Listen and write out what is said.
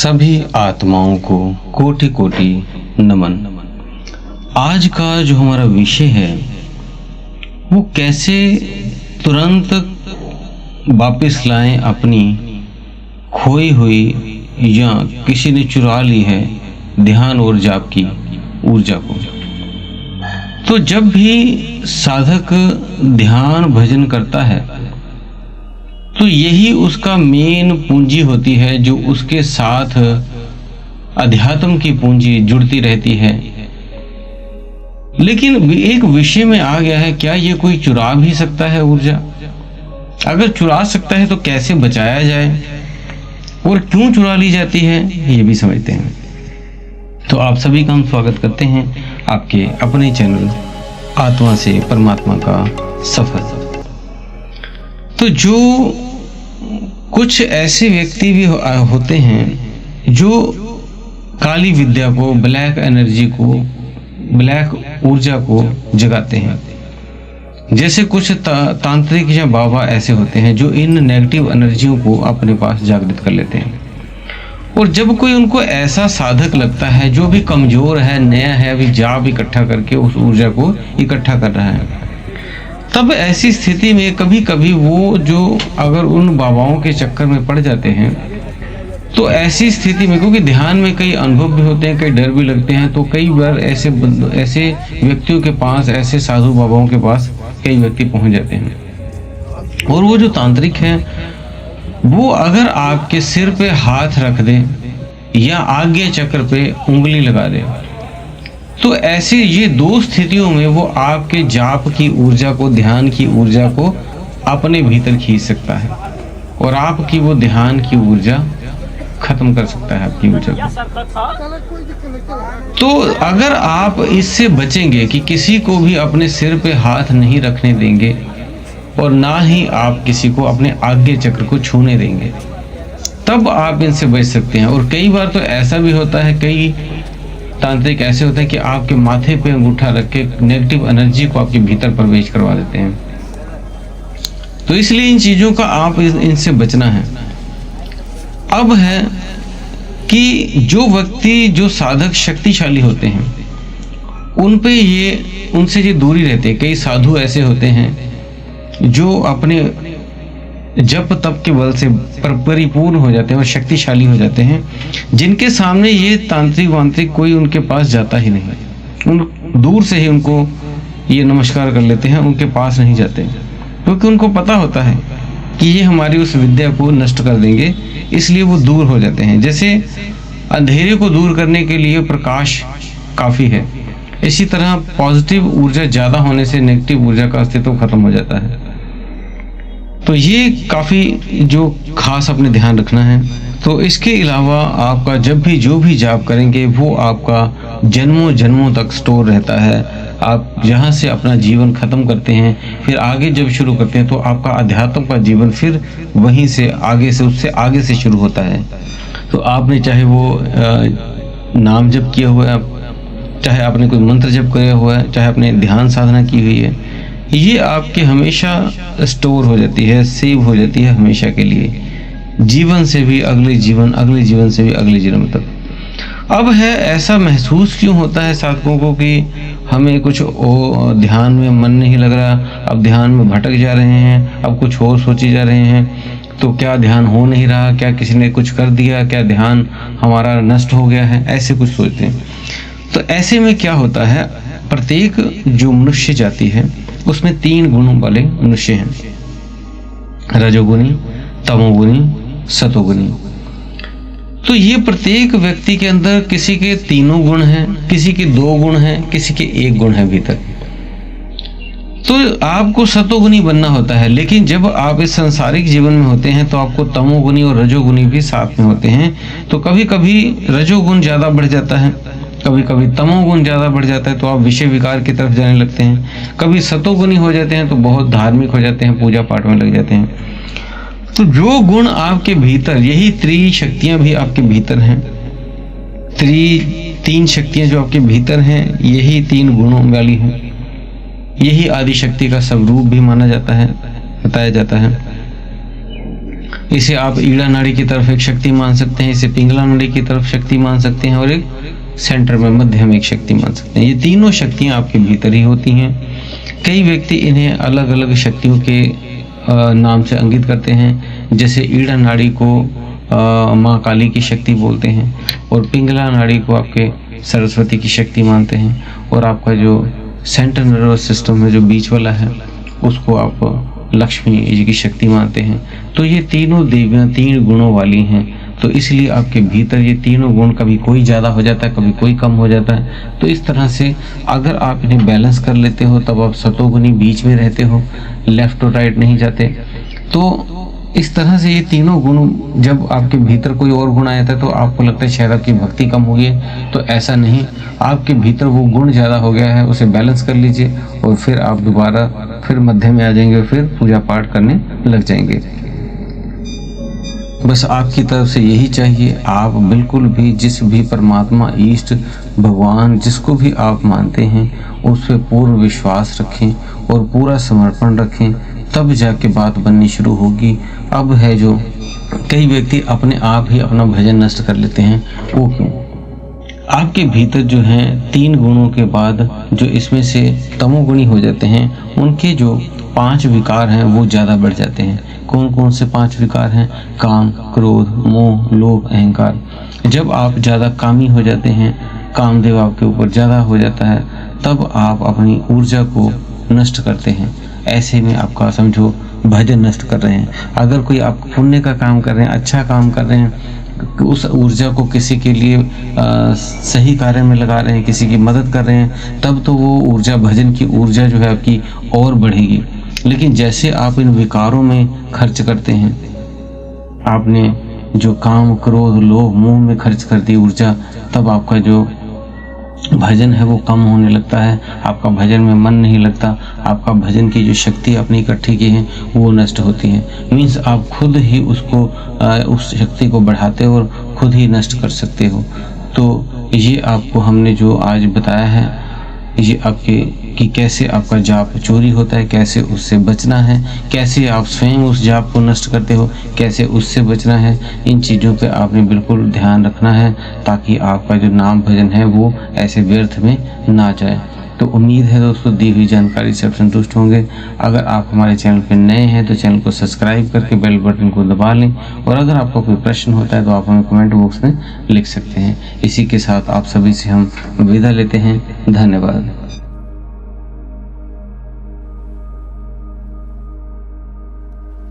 सभी आत्माओं को कोटि कोटि नमन। आज का जो हमारा विषय है वो कैसे तुरंत वापस लाएं अपनी खोई हुई या किसी ने चुरा ली है ध्यान और जाप की ऊर्जा को। तो जब भी साधक ध्यान भजन करता है तो यही उसका मेन पूंजी होती है, जो उसके साथ अध्यात्म की पूंजी जुड़ती रहती है। लेकिन एक विषय में आ गया है, क्या ये कोई चुरा भी सकता है ऊर्जा? अगर चुरा सकता है तो कैसे बचाया जाए और क्यों चुरा ली जाती है, ये भी समझते हैं। तो आप सभी का हम स्वागत करते हैं आपके अपने चैनल आत्मा से परमात्मा का सफर। तो जो कुछ ऐसे व्यक्ति भी होते हैं जो काली विद्या को, ब्लैक एनर्जी को, ब्लैक ऊर्जा को जगाते हैं। जैसे कुछ तांत्रिक या बाबा ऐसे होते हैं जो इन नेगेटिव एनर्जियों को अपने पास जागृत कर लेते हैं। और जब कोई उनको ऐसा साधक लगता है जो भी कमजोर है, नया है, अभी जाप इकट्ठा करके उस ऊर्जा को इकट्ठा कर रहा है, तब ऐसी स्थिति में कभी कभी वो जो अगर उन बाबाओं के चक्कर में पड़ जाते हैं तो ऐसी स्थिति में, क्योंकि ध्यान में कई अनुभव भी होते हैं, कई डर भी लगते हैं, तो कई बार ऐसे व्यक्तियों के पास, ऐसे साधु बाबाओं के पास कई व्यक्ति पहुंच जाते हैं। और वो जो तांत्रिक हैं वो अगर आपके सिर पे हाथ रख दे या आज्ञा चक्र पे उंगली लगा दे तो ऐसे ये दो स्थितियों में वो आपके जाप की ऊर्जा को, ध्यान की ऊर्जा को अपने भीतर खींच सकता है और आपकी वो ध्यान की ऊर्जा खत्म कर सकता है, आपकी ऊर्जा को। तो अगर आप इससे बचेंगे कि किसी को भी अपने सिर पे हाथ नहीं रखने देंगे और ना ही आप किसी को अपने आज्ञा चक्र को छूने देंगे, तब आप इनसे बच सकते हैं। और कई बार तो ऐसा भी होता है, कई तांत्रिक ऐसे होते हैं कि आपके माथे पे अंगूठा रख के नेगेटिव एनर्जी को आपके भीतर प्रवेश करवा देते हैं। तो इसलिए इन चीजों का आप इनसे बचना है। अब है कि जो व्यक्ति, जो साधक शक्तिशाली होते हैं उनसे ये दूरी रहती है। कई साधु ऐसे होते हैं जो अपने जप तप के बल से परिपूर्ण हो जाते हैं और शक्तिशाली हो जाते हैं, जिनके सामने ये तांत्रिक वांत्रिक कोई उनके पास जाता ही नहीं। उन दूर से ही उनको ये नमस्कार कर लेते हैं, उनके पास नहीं जाते, क्योंकि उनको पता होता है कि ये हमारी उस विद्या को नष्ट कर देंगे, इसलिए वो दूर हो जाते हैं। जैसे अंधेरे को दूर करने के लिए प्रकाश काफी है, इसी तरह पॉजिटिव ऊर्जा ज्यादा होने से नेगेटिव ऊर्जा का अस्तित्व खत्म हो जाता है। तो ये काफी जो खास अपने ध्यान रखना है। तो इसके अलावा आपका जब भी जो भी जाप करेंगे वो आपका जन्मों जन्मों तक स्टोर रहता है। आप जहाँ से अपना जीवन खत्म करते हैं, फिर आगे जब शुरू करते हैं तो आपका अध्यात्म का जीवन फिर वहीं से आगे से, उससे आगे से शुरू होता है। तो आपने चाहे वो नाम जप किया हुआ है, चाहे आपने कोई मंत्र जप किया हुआ है, चाहे आपने ध्यान साधना की हुई है, ये आपके हमेशा स्टोर हो जाती है, सेव हो जाती है हमेशा के लिए, जीवन से भी अगले जीवन, अगले जीवन से भी अगले जीवन तक। अब है ऐसा महसूस क्यों होता है साधकों को कि हमें कुछ ध्यान में मन नहीं लग रहा, अब ध्यान में भटक जा रहे हैं, अब कुछ और सोचे जा रहे हैं, तो क्या ध्यान हो नहीं रहा, क्या किसी ने कुछ कर दिया, क्या ध्यान हमारा नष्ट हो गया है, ऐसे कुछ सोचते हैं। तो ऐसे में क्या होता है, प्रत्येक जो मनुष्य जाति है उसमें 3 गुणों वाले मनुष्य हैं, रजोगुणी, तमोगुणी, सतोगुणी। तो ये प्रत्येक व्यक्ति के अंदर किसी के 3 गुण हैं, किसी के 2 गुण हैं, किसी के 1 गुण है भीतर। तो आपको सतोगुणी बनना होता है, लेकिन जब आप इस सांसारिक जीवन में होते हैं तो आपको तमोगुणी और रजोगुणी भी साथ में होते हैं। तो कभी कभी रजोगुण ज्यादा बढ़ जाता है, कभी कभी तमोगुण ज्यादा बढ़ जाता है तो आप विषय विकार की तरफ जाने लगते हैं, कभी सतोगुणी हो जाते हैं तो बहुत धार्मिक हो जाते हैं, पूजा पाठ में लग जाते हैं। तो जो गुण आपके भीतर, यही त्रिशक्तियां भी आपके भीतर हैं, 3 शक्तियां जो आपके भीतर हैं, यही 3 गुणों वाली हैं। यही आदि शक्ति का स्वरूप भी माना जाता है, बताया जाता है। इसे आप ईड़ा नाड़ी की तरफ एक शक्ति मान सकते हैं, इसे पिंगला नाड़ी की तरफ शक्ति मान सकते हैं, और एक सेंटर में मध्य में एक शक्ति मान सकते हैं। ये तीनों शक्तियाँ आपके भीतर ही होती हैं। कई व्यक्ति इन्हें अलग अलग शक्तियों के नाम से अंकित करते हैं। जैसे ईड़ा नाड़ी को माँ काली की शक्ति बोलते हैं, और पिंगला नाड़ी को आपके सरस्वती की शक्ति मानते हैं, और आपका जो सेंट्रल नर्वस सिस्टम है जो बीच वाला है उसको आप लक्ष्मी जी की शक्ति मानते हैं। तो ये तीनों देवियाँ 3 गुणों वाली हैं, तो इसलिए आपके भीतर ये तीनों गुण कभी कोई ज़्यादा हो जाता है, कभी कोई कम हो जाता है। तो इस तरह से अगर आप इन्हें बैलेंस कर लेते हो तब आप सतोगुनी बीच में रहते हो, लेफ्ट और राइट नहीं जाते। तो इस तरह से ये तीनों गुण जब आपके भीतर कोई और गुण आया था तो आपको लगता है शायद आपकी भक्ति कम हो गई है, तो ऐसा नहीं, आपके भीतर वो गुण ज़्यादा हो गया है, उसे बैलेंस कर लीजिए और फिर आप दोबारा फिर मध्य में आ जाएंगे और फिर पूजा पाठ करने लग जाएंगे। बस आपकी तरफ से यही चाहिए, आप बिल्कुल भी जिस भी परमात्मा, ईष्ट, भगवान जिसको भी आप मानते हैं उस पर पूर्ण विश्वास रखें और पूरा समर्पण रखें, तब जाके बात बननी शुरू होगी। अब है जो कई व्यक्ति अपने आप ही अपना भजन नष्ट कर लेते हैं, वो क्यों? आपके भीतर जो हैं 3 गुणों के बाद जो इसमें से तमोगुणी हो जाते हैं, उनके जो 5 विकार हैं वो ज़्यादा बढ़ जाते हैं। कौन कौन से 5 विकार हैं? काम, क्रोध, मोह, लोभ, अहंकार। जब आप ज़्यादा कामी हो जाते हैं, कामदेव आपके ऊपर ज़्यादा हो जाता है, तब आप अपनी ऊर्जा को नष्ट करते हैं। ऐसे में आपका समझो भजन नष्ट कर रहे हैं। अगर कोई आप पुण्य का काम कर रहे हैं, अच्छा काम कर रहे हैं, उस ऊर्जा को किसी के लिए सही कार्य में लगा रहे हैं, किसी की मदद कर रहे हैं, तब तो वो ऊर्जा, भजन की ऊर्जा जो है आपकी और बढ़ेगी। लेकिन जैसे आप इन विकारों में खर्च करते हैं, आपने जो काम, क्रोध, लोभ, मोह में खर्च कर दी ऊर्जा, तब आपका जो भजन है वो कम होने लगता है, आपका भजन में मन नहीं लगता, आपका भजन की जो शक्ति आपने इकट्ठी की है वो नष्ट होती है। मीन्स आप खुद ही उसको उस शक्ति को बढ़ाते हो और खुद ही नष्ट कर सकते हो। तो ये आपको हमने जो आज बताया है, ये आपके कि कैसे आपका जाप चोरी होता है, कैसे उससे बचना है, कैसे आप स्वयं उस जाप को नष्ट करते हो, कैसे उससे बचना है, इन चीज़ों पे आपने बिल्कुल ध्यान रखना है ताकि आपका जो नाम भजन है वो ऐसे व्यर्थ में ना जाए। तो उम्मीद है दोस्तों दी हुई जानकारी से आप संतुष्ट होंगे। अगर आप हमारे चैनल पे नए हैं तो चैनल को सब्सक्राइब करके बेल बटन को दबा लें, और अगर आपको कोई प्रश्न होता है तो आप हमें कमेंट बॉक्स में लिख सकते हैं। इसी के साथ आप सभी से हम विदा लेते हैं। धन्यवाद।